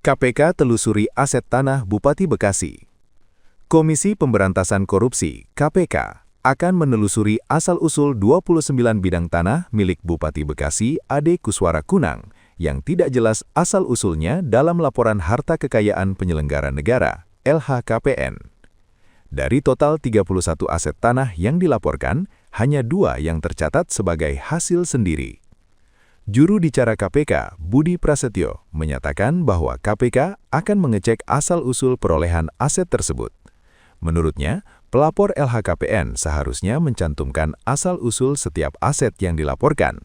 KPK telusuri aset tanah Bupati Bekasi. Komisi Pemberantasan Korupsi (KPK) akan menelusuri asal-usul 29 bidang tanah milik Bupati Bekasi Ade Kuswara Kunang yang tidak jelas asal-usulnya dalam laporan harta kekayaan penyelenggara negara (LHKPN). Dari total 31 aset tanah yang dilaporkan, hanya 2 yang tercatat sebagai hasil sendiri. Juru bicara KPK, Budi Prasetyo, menyatakan bahwa KPK akan mengecek asal-usul perolehan aset tersebut. Menurutnya, pelapor LHKPN seharusnya mencantumkan asal-usul setiap aset yang dilaporkan.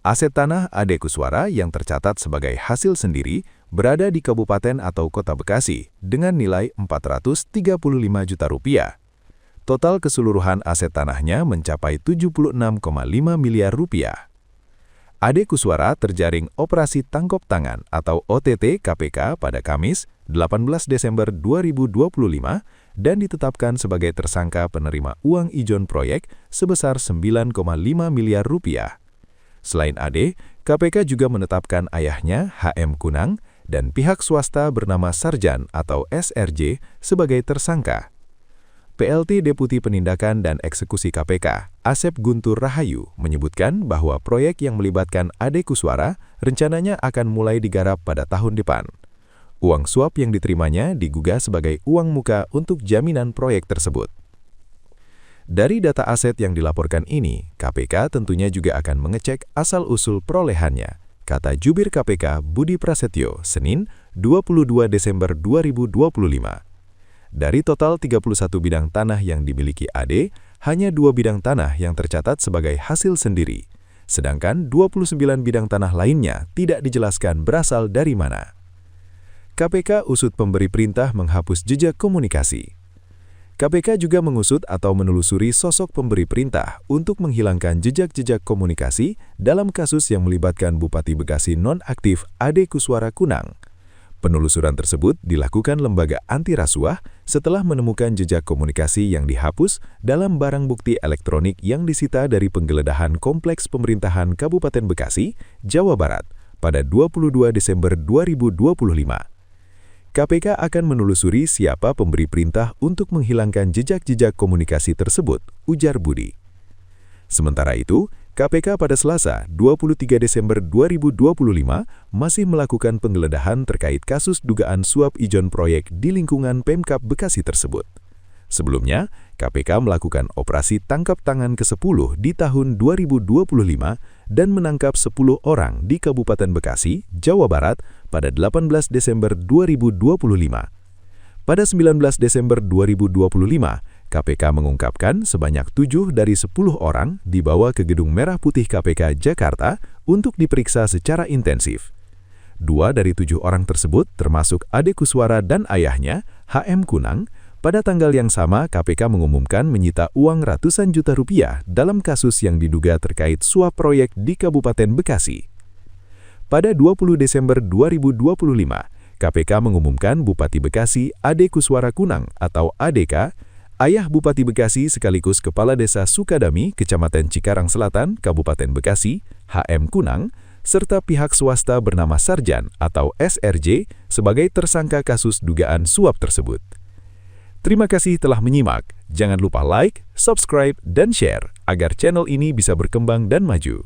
Aset tanah Ade Kuswara yang tercatat sebagai hasil sendiri berada di Kabupaten atau Kota Bekasi dengan nilai Rp435 juta. Total keseluruhan aset tanahnya mencapai Rp76,5 miliar. Ade Kuswara terjaring operasi tangkap tangan atau OTT KPK pada Kamis, 18 Desember 2025 dan ditetapkan sebagai tersangka penerima uang ijon proyek sebesar Rp9,5 miliar. Selain Ade, KPK juga menetapkan ayahnya HM Kunang dan pihak swasta bernama Sarjan atau SRJ sebagai tersangka. PLT Deputi Penindakan dan Eksekusi KPK, Asep Guntur Rahayu, menyebutkan bahwa proyek yang melibatkan Ade Kuswara rencananya akan mulai digarap pada tahun depan. Uang suap yang diterimanya digugah sebagai uang muka untuk jaminan proyek tersebut. Dari data aset yang dilaporkan ini, KPK tentunya juga akan mengecek asal-usul perolehannya, kata Jubir KPK Budi Prasetyo, Senin, 22 Desember 2025. Dari total 31 bidang tanah yang dimiliki Ade, hanya 2 bidang tanah yang tercatat sebagai hasil sendiri, sedangkan 29 bidang tanah lainnya tidak dijelaskan berasal dari mana. KPK usut pemberi perintah menghapus jejak komunikasi. KPK juga mengusut atau menelusuri sosok pemberi perintah untuk menghilangkan jejak-jejak komunikasi dalam kasus yang melibatkan Bupati Bekasi nonaktif Ade Kuswara Kunang. Penelusuran tersebut dilakukan lembaga anti rasuah setelah menemukan jejak komunikasi yang dihapus dalam barang bukti elektronik yang disita dari penggeledahan Kompleks Pemerintahan Kabupaten Bekasi, Jawa Barat pada 22 Desember 2025. KPK akan menelusuri siapa pemberi perintah untuk menghilangkan jejak-jejak komunikasi tersebut, ujar Budi. Sementara itu, KPK pada Selasa, 23 Desember 2025 masih melakukan penggeledahan terkait kasus dugaan suap ijon proyek di lingkungan Pemkab Bekasi tersebut. Sebelumnya, KPK melakukan operasi tangkap tangan ke-10 di tahun 2025 dan menangkap 10 orang di Kabupaten Bekasi, Jawa Barat pada 18 Desember 2025. Pada 19 Desember 2025, KPK mengungkapkan sebanyak 7 dari 10 orang dibawa ke Gedung Merah Putih KPK Jakarta untuk diperiksa secara intensif. 2 dari 7 orang tersebut termasuk Ade Kuswara dan ayahnya, HM Kunang. Pada tanggal yang sama, KPK mengumumkan menyita uang ratusan juta rupiah dalam kasus yang diduga terkait suap proyek di Kabupaten Bekasi. Pada 20 Desember 2025, KPK mengumumkan Bupati Bekasi Ade Kuswara Kunang atau ADK, ayah Bupati Bekasi sekaligus Kepala Desa Sukadami, Kecamatan Cikarang Selatan, Kabupaten Bekasi, HM Kunang, serta pihak swasta bernama Sarjan atau SRJ sebagai tersangka kasus dugaan suap tersebut. Terima kasih telah menyimak. Jangan lupa like, subscribe, dan share agar channel ini bisa berkembang dan maju.